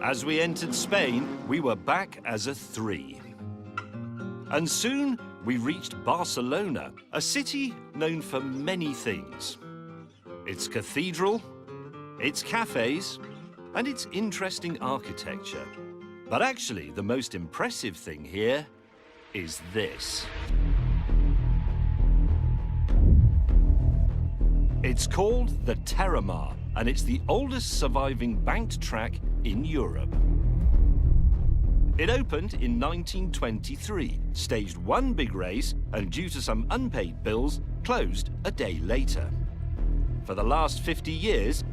As we entered Spain, we were back as a 3. And soon, we reached Barcelona, a city known for many things. Its cathedral, its cafes, and its interesting architecture. But actually, the most impressive thing here is this. It's called the Terramar, and it's the oldest surviving banked track in Europe. It opened in 1923, staged one big race, and due to some unpaid bills, closed a day later. For the last 50 years,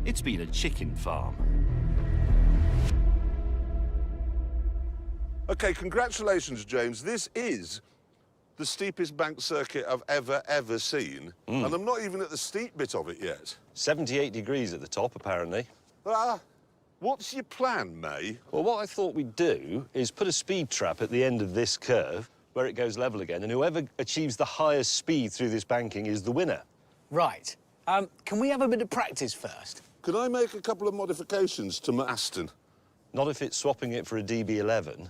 it's been a chicken farm. Okay, congratulations, James. This is the steepest bank circuit I've ever seen. And I'm not even at the steep bit of it yet. 78 degrees at the top, apparently. What's your plan, May? Well, what I thought we'd do is put a speed trap at the end of this curve where it goes level again, and whoever achieves the highest speed through this banking is the winner. Right. Can we have a bit of practice first? Could I make a couple of modifications to my Aston? Not if it's swapping it for a DB11.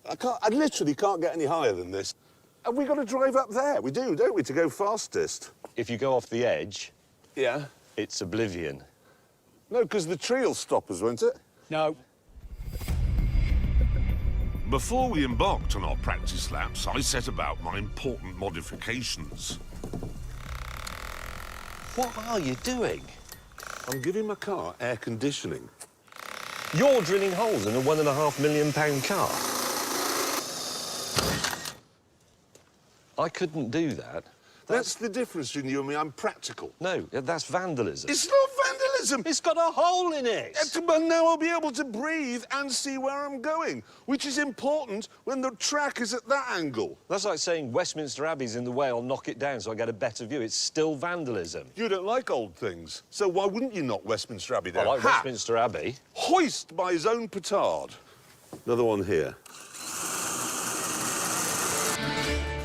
I literally can't get any higher than this. Have we got to drive up there? We do, don't we, to go fastest? If you go off the edge, yeah, it's oblivion. No, because the tree will stop us, won't it? No. Before we embarked on our practice laps, I set about my important modifications. What are you doing? I'm giving my car air conditioning. You're drilling holes in a £1.5 million car. I couldn't do that. That's the difference between you and me. I'm practical. No, that's vandalism. It's not vandalism. It's got a hole in it. But now I'll be able to breathe and see where I'm going, which is important when the track is at that angle. That's like saying Westminster Abbey's in the way, I'll knock it down so I get a better view. It's still vandalism. You don't like old things, so why wouldn't you knock Westminster Abbey down? I like Westminster Abbey. Hoist by his own petard. Another one here.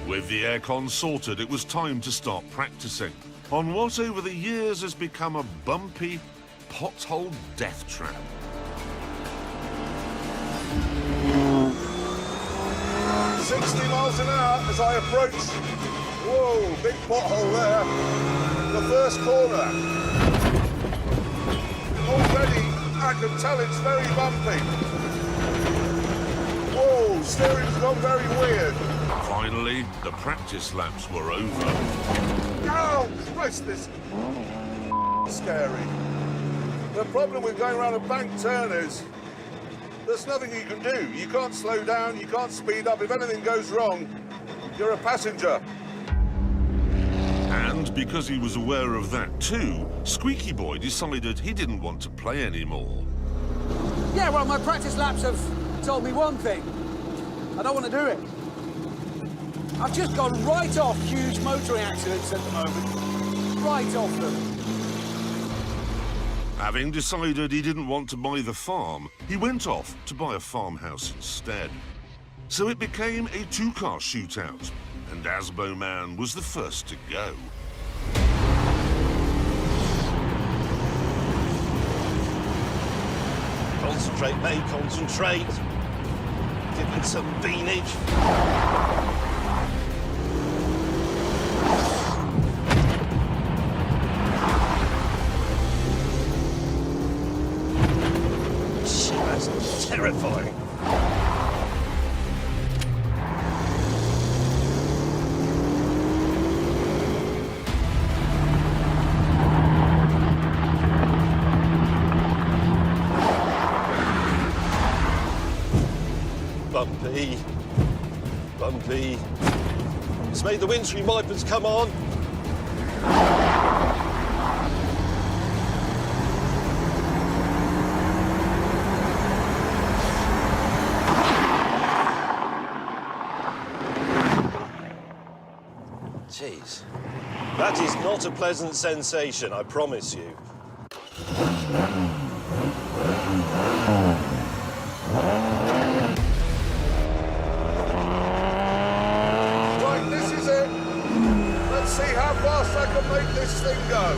With the aircon sorted, it was time to start practicing on what over the years has become a bumpy, pothole death trap. "60 miles an hour as I approach. Whoa, big pothole there. The first corner. Already, I can tell it's very bumpy. Whoa, steering's gone very weird. Finally, the practice laps were over. Oh, Christ, this scary. The problem with going around a bank turn is there's nothing you can do. You can't slow down, you can't speed up. If anything goes wrong, you're a passenger. And because he was aware of that too, Squeaky Boy decided he didn't want to play anymore. Yeah, well, my practice laps have told me one thing. I don't want to do it. I've just gone right off huge motoring accidents at the moment. Right off them. Having decided he didn't want to buy the farm, he went off to buy a farmhouse instead. So it became a two-car shootout, and Asbo Man was the first to go. Concentrate, mate, concentrate. Give it some beanage. That's terrifying. Bumpy. Bumpy. It's made the windscreen wipers come on. Jeez. That is not a pleasant sensation, I promise you. Right, this is it. Let's see how fast I can make this thing go.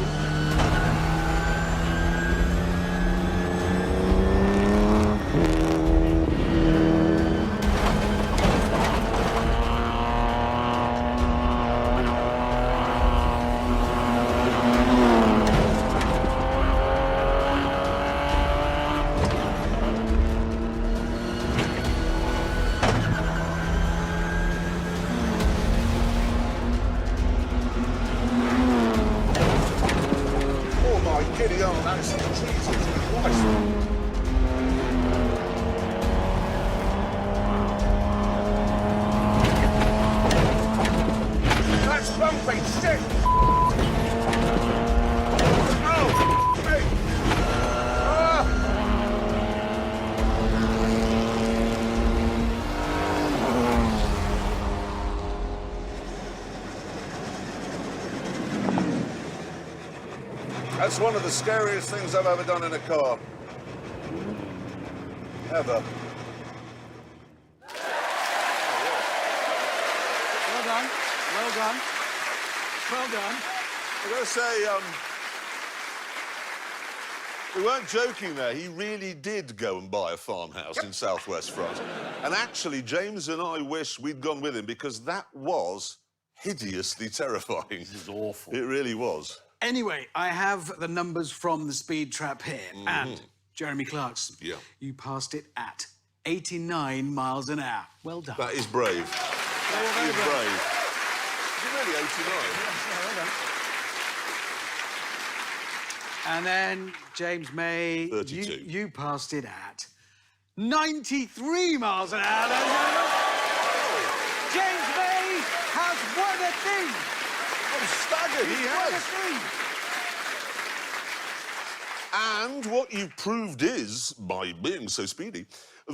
That's bumpy, shit! Oh, me! Ah! That's one of the scariest things I've ever done in a car. Ever. Well done. Well done. Well done. I've got to say, we weren't joking there. He really did go and buy a farmhouse in southwest France. And actually, James and I wish we'd gone with him because that was hideously terrifying. This is awful. It really was. Anyway, I have the numbers from the speed trap here. And Jeremy Clarkson, Yeah. you passed it at 89 miles an hour. Well done. That is brave. That is brave. Is it really 89? And then, James May, 32. you passed it at 93 miles an hour. James May has won a thing. I'm staggered, he Won a has. thing. And what you proved is, by being so speedy,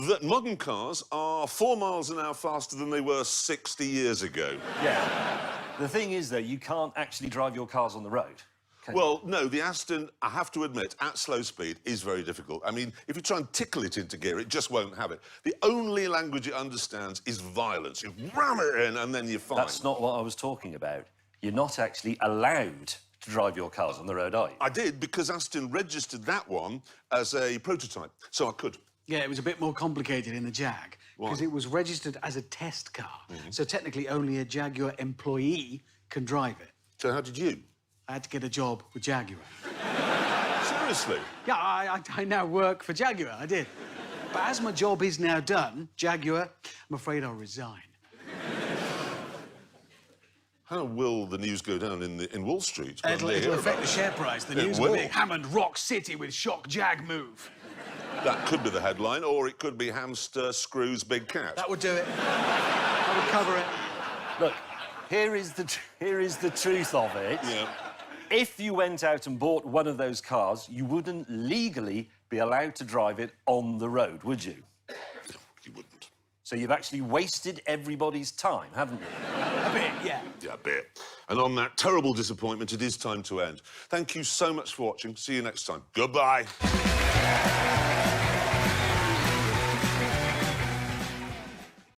that modern cars are 4 miles an hour faster than they were 60 years ago. Yeah. The thing is, though, you can't actually drive your cars on the road. can you? Well, no, the Aston, I have to admit, at slow speed is very difficult. I mean, if you try and tickle it into gear, it just won't have it. The only language it understands is violence. You ram it in and then you're fine. That's not what I was talking about. You're not actually allowed to drive your cars on the road, are you? I did, because Aston registered that one as a prototype, so I could. Yeah, it was a bit more complicated in the Jag, because it was registered as a test car. So technically only a Jaguar employee can drive it. So how did you? I had to get a job with Jaguar. Seriously? Yeah, I now work for Jaguar, I did. But as my job is now done, Jaguar, I'm afraid I'll resign. How will the news go down in Wall Street? when they It'll hear affect about the it? share price. The It news will be will. Hammond rocks City with shock Jag move. That could be the headline, or it could be Hamster screws big cat. That would do it. That would cover it. Look, here is the truth of it. Yeah. If you went out and bought one of those cars, you wouldn't legally be allowed to drive it on the road, would you? You wouldn't. So you've actually wasted everybody's time, haven't you? A bit, yeah. Yeah, I bet. And on that terrible disappointment, it is time to end. Thank you so much for watching. See you next time. Goodbye.